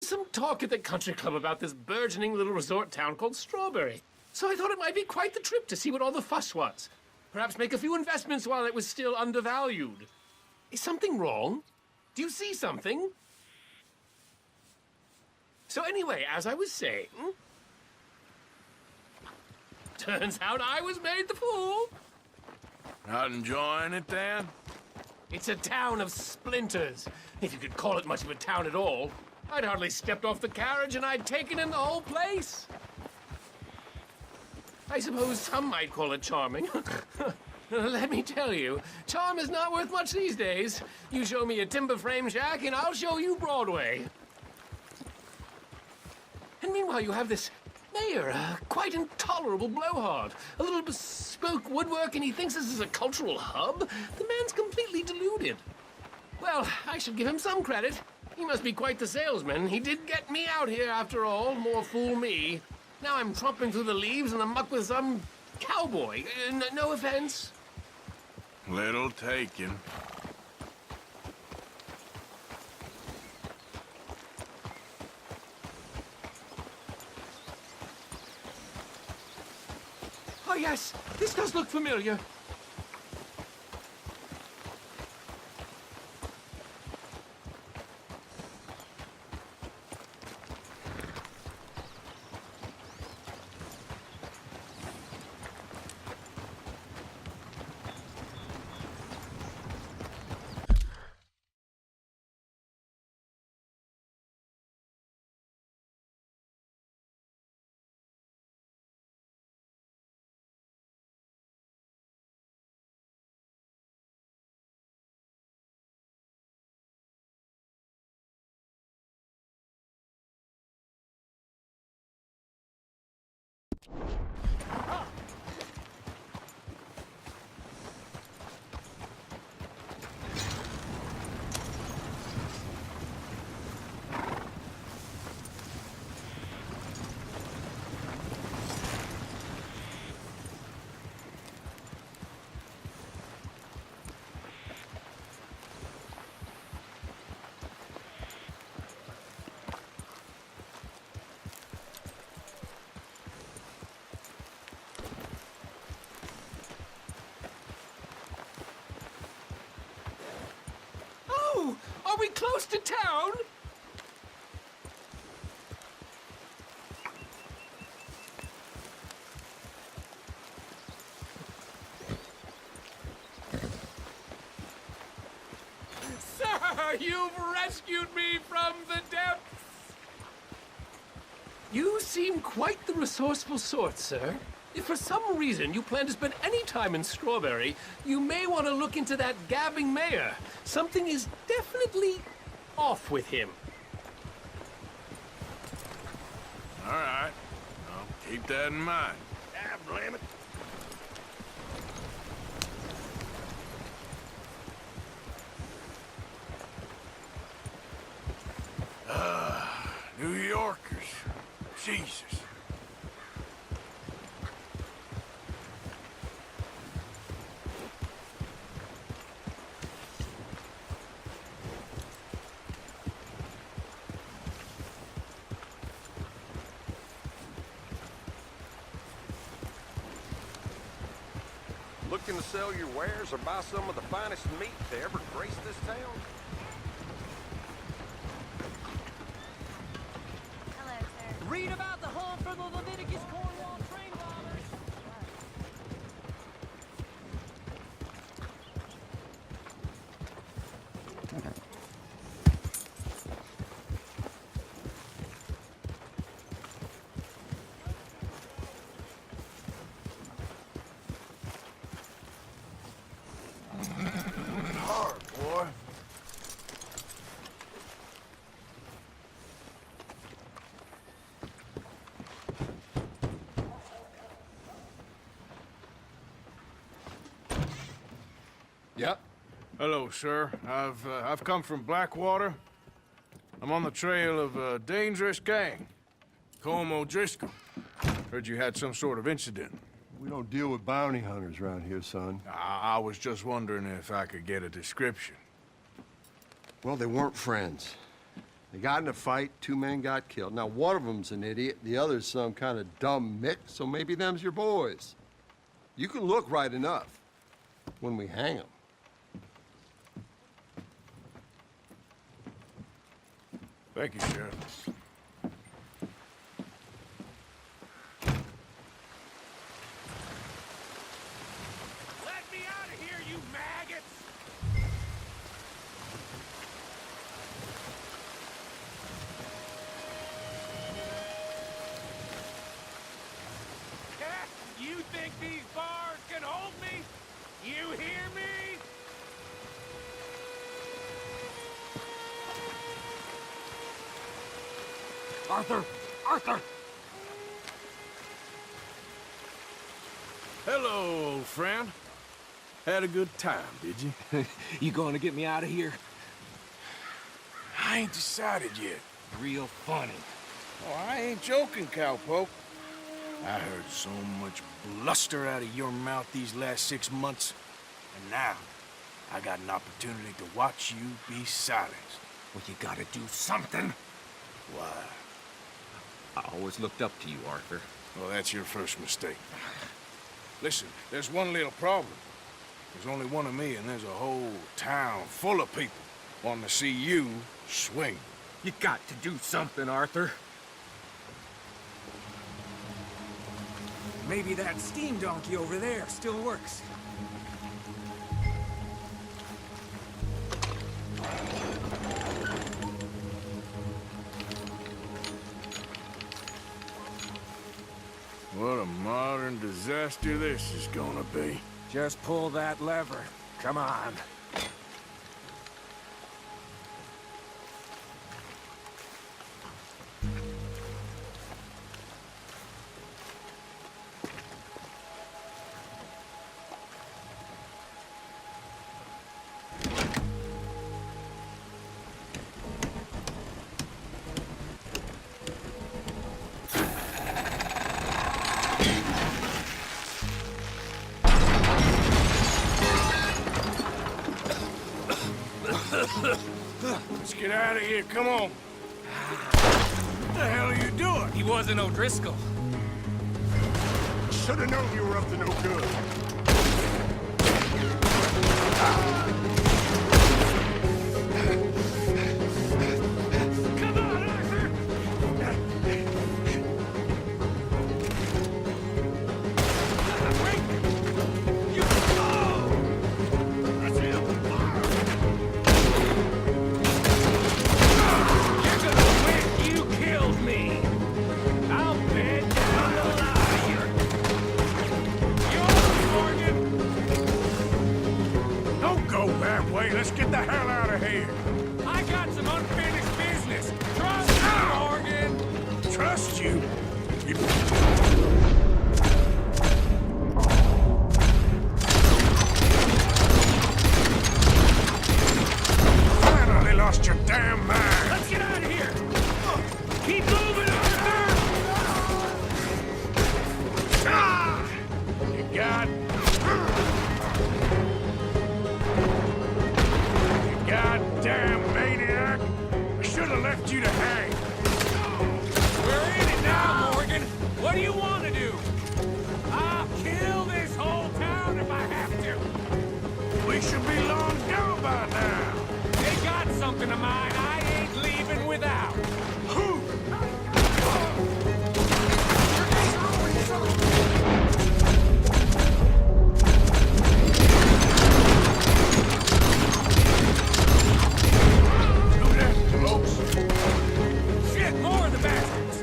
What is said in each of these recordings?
some talk at the country club about this burgeoning little resort town called Strawberry. So I thought it might be quite the trip to see what all the fuss was. Perhaps make a few investments while it was still undervalued. Is something wrong? Do you see something? So anyway, as I was saying... Turns out I was made the fool. Not enjoying it, then? It's a town of splinters, if you could call it much of a town at all. I'd hardly stepped off the carriage and I'd taken in the whole place. I suppose some might call it charming. Let me tell you, charm is not worth much these days. You show me a timber frame shack and I'll show you Broadway. And meanwhile you have this mayor, a quite intolerable blowhard. A little bespoke woodwork and he thinks this is a cultural hub? The man's completely deluded. Well, I should give him some credit. He must be quite the salesman. He did get me out here after all, more fool me. Now I'm tromping through the leaves in the muck with some cowboy. No offense. Little taken. Oh yes, this does look familiar. Are we close to town? Sir, you've rescued me from the depths! You seem quite the resourceful sort, sir. If for some reason you plan to spend any time in Strawberry, you may want to look into that gabbing mayor. Something is definitely off with him. All right. I'll keep that in mind. Ah, blame it. New Yorkers. Jesus. Looking to sell your wares or buy some of the finest meat to ever grace this town? Hello, sir. Read about the hunt for the Leviticus Cornwall train robbers. Hard, boy. Yep. Hello, sir. I've come from Blackwater. I'm on the trail of a dangerous gang. Colm O'Driscoll. Heard you had some sort of incident. We don't deal with bounty hunters around here, son. I was just wondering if I could get a description. Well, they weren't friends. They got in a fight, 2 men got killed. Now, one of them's an idiot, the other's some kind of dumb mick, so maybe them's your boys. You can look right enough when we hang them. Thank you, Sheriff. Let me out of here, you maggots! You think these bars can hold me? You hear me? Arthur! Arthur! Hello, old friend. Had a good time, did you? You going to get me out of here? I ain't decided yet. Real funny. Oh, I ain't joking, cowpoke. I heard so much bluster out of your mouth these last 6 months, and now I got an opportunity to watch you be silenced. Well, you gotta do something. Why? I always looked up to you, Arthur. Well, that's your first mistake. Listen, there's one little problem. There's only one of me, and there's a whole town full of people wanting to see you swing. You got to do something, Arthur. Maybe that steam donkey over there still works. What a modern disaster this is gonna be. Just pull that lever. Come on. Let's get out of here, come on. What the hell are you doing? He wasn't O'Driscoll. Should have known you were up to no good. Come on, Arthur! You go! That's it! You're gonna win! You killed me! I'll bed down the line! Yours, Morgan! Don't go that way. Let's get the hell out of here. I got some unfinished business! Trust me, Morgan! Trust you? You... Finally lost your damn mind. Let's get out of here! Keep moving, Arthur! You got... You goddamn maniac. I should have left you to hang. We're in it now, Morgan! What do you want to do? I'll kill this whole town if I have to! We should be long gone by now. They got something of mine I ain't leaving without! Who? Who that close? Shit, more of the bastards!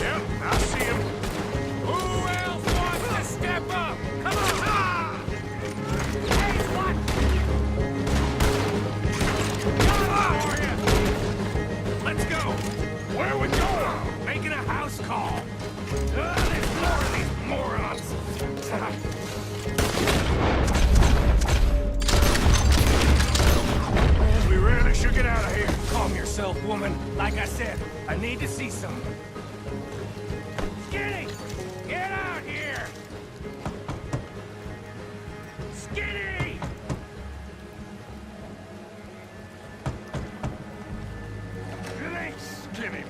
Yep, I see him. Who else wants to step up? Come on! Hey, what? Got for you! Let's go! Where we going? Making a house call! There's more of these morons! We really should get out of here. Calm yourself, woman. Like I said, I need to see some. Skinny! Get out here! Skinny!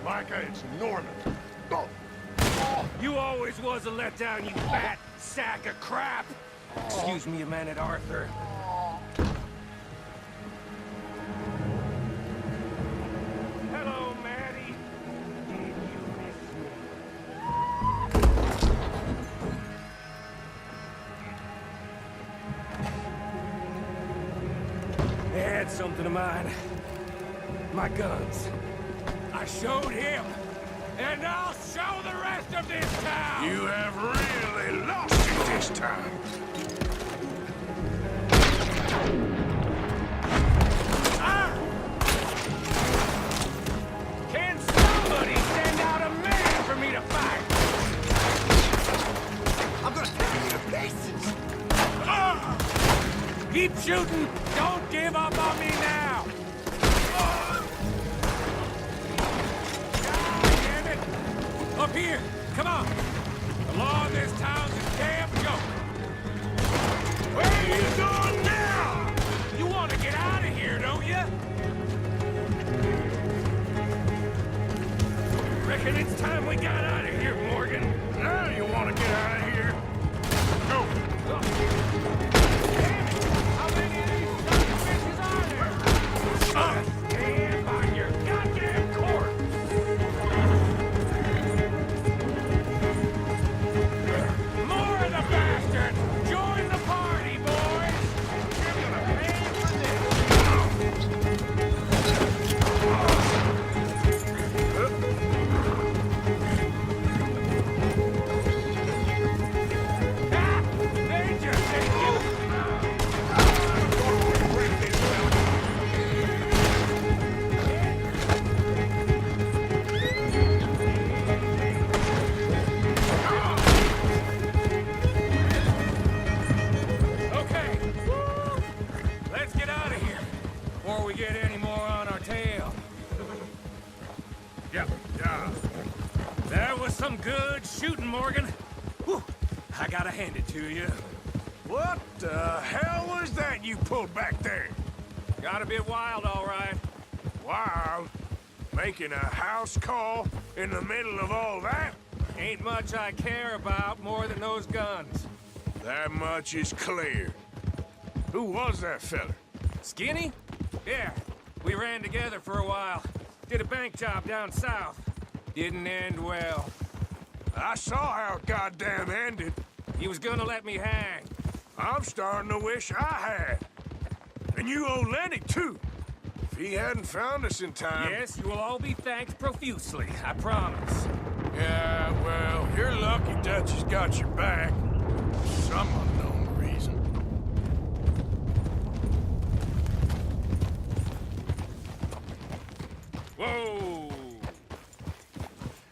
Micah, it's Norman. You always was a letdown, you fat sack of crap! Excuse me a minute, Arthur. Hello, Maddie. Did you miss me? They had something of mine. My guns. I showed him. And I'll show the rest of this town! You have really lost it this time. Ah! Can somebody send out a man for me to fight? I'm gonna tear you to pieces! Ah! Keep shooting! Don't give up on me now! Up here! Come on! The law in this town's a damn joke! Where are you going now? You want to get out of here, don't you? Reckon it's time we got out of here, Morgan. Now you want to get out of here? Go! Damn it! How many of these son of bitches are there? Stand by your goddamn course! More of the bastards! Join the party, boys! You're gonna pay for this! Ah! They just hit you! Okay. Let's get out of here before we get any more on our tail. Yeah. That was some good shooting, Morgan. Whew. I gotta hand it to you. What the hell was that you pulled back there? Got a bit wild, all right. Wild? Making a house call in the middle of all that? Ain't much I care about more than those guns. That much is clear. Who was that fella? Skinny? Yeah. We ran together for a while. Did a bank job down south. Didn't end well. I saw how it goddamn ended. He was gonna let me hang. I'm starting to wish I had. And you owe Lenny, too. If he hadn't found us in time... Yes, you will all be thanked profusely, I promise. Yeah, well, you're lucky Dutch has got your back. For some unknown reason. Whoa!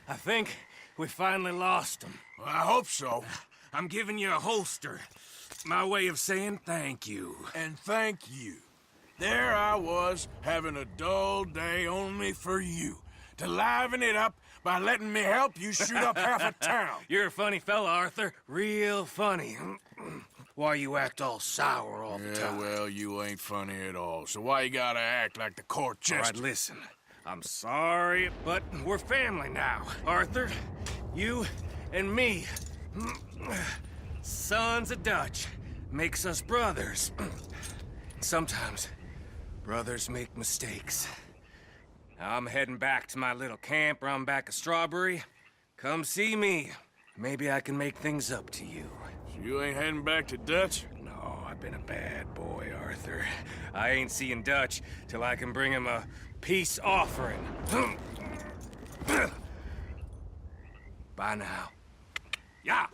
I think we finally lost him. Well, I hope so. I'm giving you a holster. My way of saying thank you. And thank you. There I was, having a dull day only for you. To liven it up by letting me help you shoot up half a town. You're a funny fella, Arthur. Real funny. Why you act all sour all the Yeah, time? well, you ain't funny at all. So why you gotta act like the court All right, jester? listen. I'm sorry, but we're family now. Arthur, you and me. Sons of Dutch. Makes us brothers. Sometimes, brothers make mistakes. Now I'm heading back to my little camp around back of Strawberry. Come see me. Maybe I can make things up to you. You ain't heading back to Dutch? No, I've been a bad boy, Arthur. I ain't seeing Dutch till I can bring him a peace offering. Bye now. Yeah.